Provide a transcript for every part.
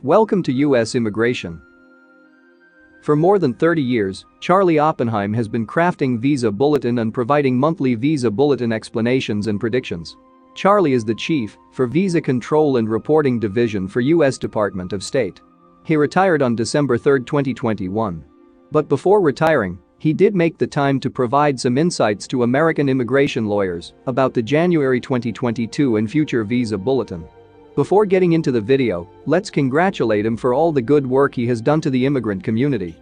Welcome to U.S. Immigration. For more than 30 years, Charlie Oppenheim has been crafting Visa Bulletin and providing monthly Visa Bulletin explanations and predictions. Charlie is the chief for Visa Control and Reporting Division for U.S. Department of State. He retired on December 3, 2021. But before retiring, he did make the time to provide some insights to American immigration lawyers about the January 2022 and future Visa Bulletin. Before getting into the video, let's congratulate him for all the good work he has done to the immigrant community.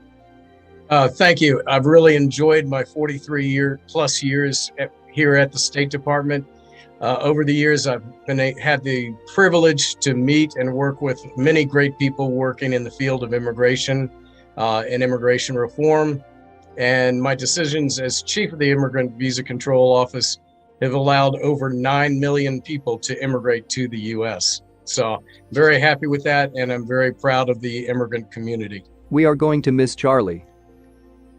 Thank you. I've really enjoyed my 43+ years here at the State Department. Over the years, I've had the privilege to meet and work with many great people working in the field of immigration and immigration reform. And my decisions as chief of the Immigrant Visa Control Office have allowed over 9 million people to immigrate to the U.S. So very happy with that, and I'm very proud of the immigrant community. We are going to miss Charlie.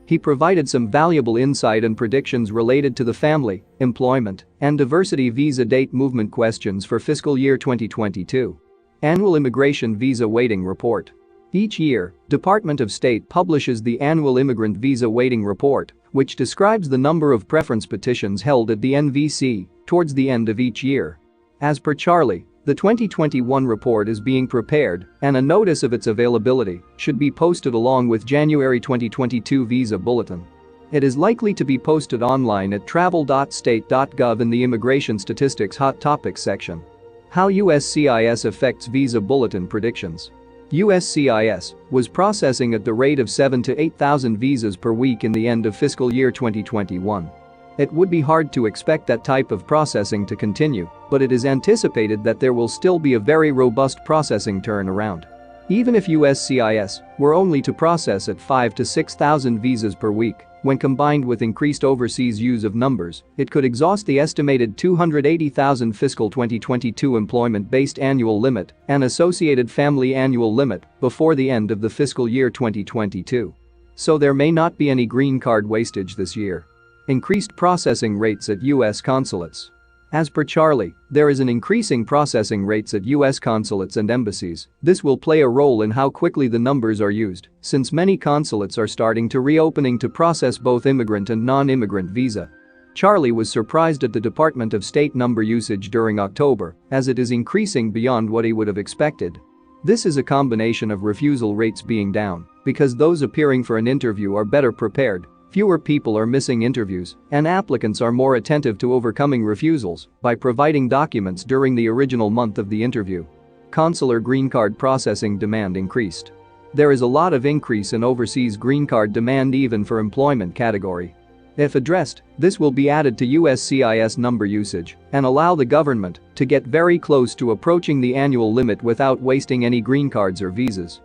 He provided some valuable insight and predictions related to the family, employment, and diversity visa date movement questions for fiscal year 2022. Annual Immigration Visa Waiting Report. Each year, Department of State publishes the Annual Immigrant Visa Waiting Report, which describes the number of preference petitions held at the NVC towards the end of each year. As per Charlie, the 2021 report is being prepared, and a notice of its availability should be posted along with January 2022 Visa Bulletin. It is likely to be posted online at travel.state.gov in the Immigration Statistics Hot Topics section. How USCIS affects Visa Bulletin predictions. USCIS was processing at the rate of 7,000 to 8,000 visas per week in the end of fiscal year 2021. It would be hard to expect that type of processing to continue, but it is anticipated that there will still be a very robust processing turnaround. Even if USCIS were only to process at 5,000 to 6,000 visas per week, when combined with increased overseas use of numbers, it could exhaust the estimated 280,000 fiscal 2022 employment-based annual limit and associated family annual limit before the end of the fiscal year 2022. So there may not be any green card wastage this year. Increased processing rates at U.S. consulates. As per Charlie, there is an increasing processing rates at U.S. consulates and embassies. This will play a role in how quickly the numbers are used, since many consulates are starting to reopening to process both immigrant and non-immigrant visa. Charlie was surprised at the Department of State number usage during October, as it is increasing beyond what he would have expected. This is a combination of refusal rates being down, because those appearing for an interview are better prepared. Fewer people are missing interviews, and applicants are more attentive to overcoming refusals by providing documents during the original month of the interview. Consular green card processing demand increased. There is a lot of increase in overseas green card demand even for employment category. If addressed, this will be added to USCIS number usage and allow the government to get very close to approaching the annual limit without wasting any green cards or visas.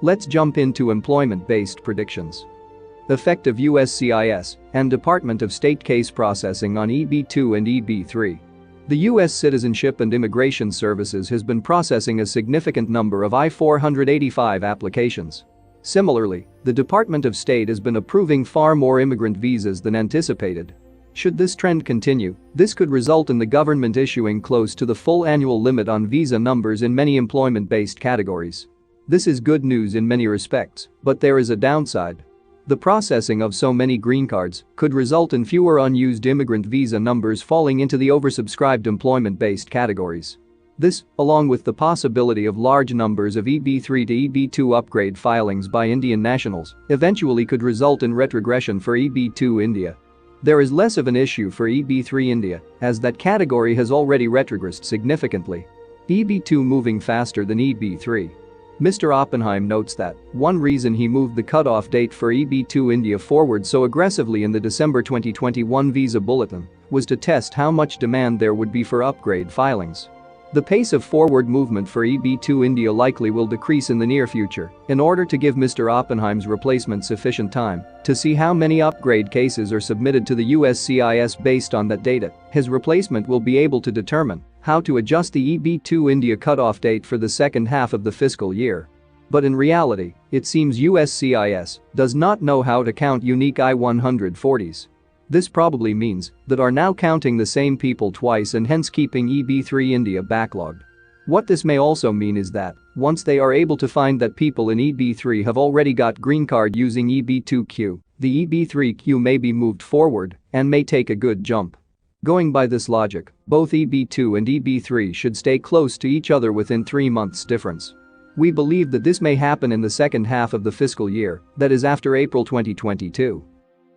Let's jump into employment-based predictions. Effect of USCIS and Department of State case processing on EB-2 and EB-3. The U.S. Citizenship and Immigration Services has been processing a significant number of I-485 applications. Similarly, the Department of State has been approving far more immigrant visas than anticipated. Should this trend continue, this could result in the government issuing close to the full annual limit on visa numbers in many employment-based categories. This is good news in many respects, but there is a downside. The processing of so many green cards could result in fewer unused immigrant visa numbers falling into the oversubscribed employment-based categories. This, along with the possibility of large numbers of EB-3 to EB-2 upgrade filings by Indian nationals, eventually could result in retrogression for EB-2 India. There is less of an issue for EB-3 India, as that category has already retrogressed significantly. EB-2 moving faster than EB-3. Mr. Oppenheim notes that one reason he moved the cutoff date for EB-2 India forward so aggressively in the December 2021 Visa Bulletin was to test how much demand there would be for upgrade filings. The pace of forward movement for EB-2 India likely will decrease in the near future in order to give Mr. Oppenheim's replacement sufficient time to see how many upgrade cases are submitted to the USCIS based on that data. His replacement will be able to determine how to adjust the EB-2 India cutoff date for the second half of the fiscal year. But in reality, it seems USCIS does not know how to count unique I-140s. This probably means that are now counting the same people twice and hence keeping EB-3 India backlogged. What this may also mean is that, once they are able to find that people in EB3 have already got green card using EB2Q, the EB3Q may be moved forward and may take a good jump. Going by this logic, both EB2 and EB3 should stay close to each other within 3 months difference. We believe that this may happen in the second half of the fiscal year, that is after April 2022.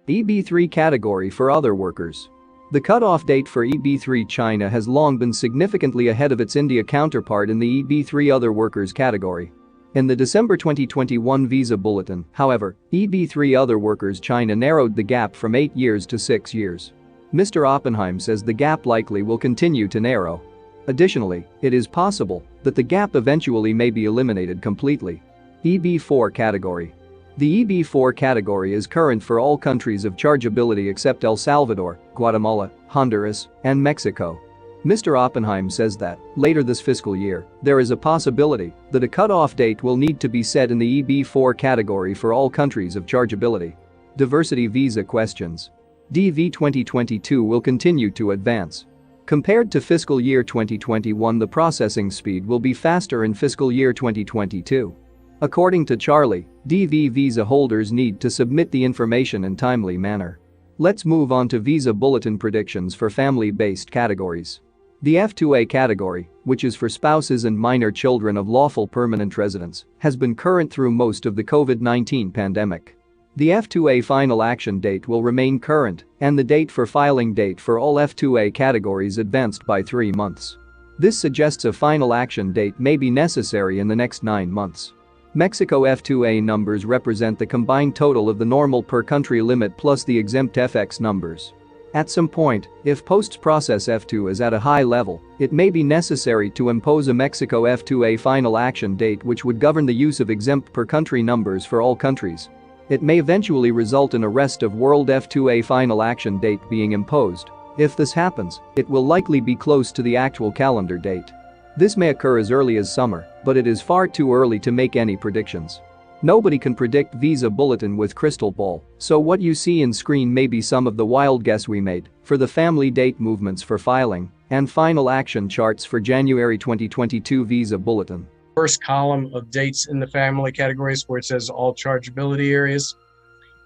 EB3 category for other workers. The cutoff date for EB3 China has long been significantly ahead of its India counterpart in the EB3 other workers category. In the December 2021 Visa Bulletin, however, EB3 other workers China narrowed the gap from 8 years to 6 years. Mr. Oppenheim says the gap likely will continue to narrow. Additionally, it is possible that the gap eventually may be eliminated completely. EB4 category. The EB4 category is current for all countries of chargeability except El Salvador, Guatemala, Honduras, and Mexico. Mr. Oppenheim says that, later this fiscal year, there is a possibility that a cutoff date will need to be set in the EB4 category for all countries of chargeability. Diversity visa questions. DV 2022 will continue to advance. Compared to fiscal year 2021, the processing speed will be faster in fiscal year 2022. According to Charlie, DV visa holders need to submit the information in timely manner. Let's move on to Visa Bulletin Predictions for family-based categories. The F2A category, which is for spouses and minor children of lawful permanent residents, has been current through most of the COVID-19 pandemic. The F2A final action date will remain current, and the date for filing date for all F2A categories advanced by 3 months. This suggests a final action date may be necessary in the next 9 months. Mexico F2A numbers represent the combined total of the normal per country limit plus the exempt FX numbers. At some point, if post-process F2 is at a high level, it may be necessary to impose a Mexico F2A final action date which would govern the use of exempt per country numbers for all countries. It may eventually result in a rest of world F2A final action date being imposed. If this happens, it will likely be close to the actual calendar date. This may occur as early as summer, but it is far too early to make any predictions. Nobody can predict Visa Bulletin with crystal ball, so what you see in screen may be some of the wild guess we made for the family date movements for filing and final action charts for January 2022 Visa Bulletin. First column of dates in the family categories where it says all chargeability areas.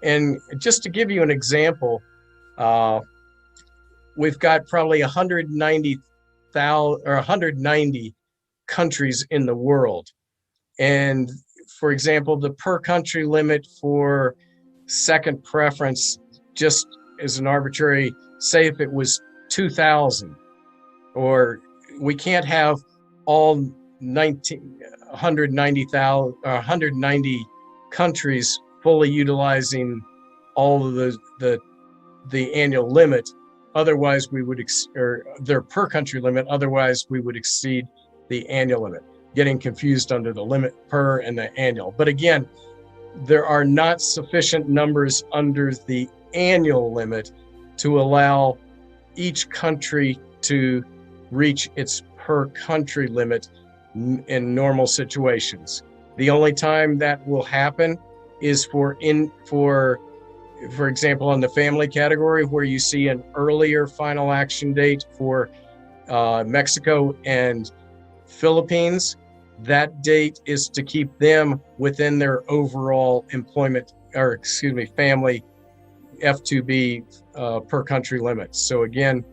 And just to give you an example, we've got probably 190 countries in the world. And for example, the per country limit for second preference, just as an arbitrary, say if it was 2,000, or we can't have all 190 countries fully utilizing all of the annual limit. Otherwise, we would or their per country limit. Otherwise, we would exceed the annual limit, getting confused under the limit per and the annual. But again, there are not sufficient numbers under the annual limit to allow each country to reach its per country limit in normal situations. The only time that will happen is for example, on the family category, where you see an earlier final action date for Mexico and Philippines. That date is to keep them within their overall family F2B per country limits. So again,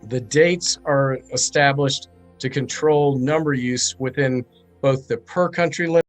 the dates are established to control number use within both the per country limit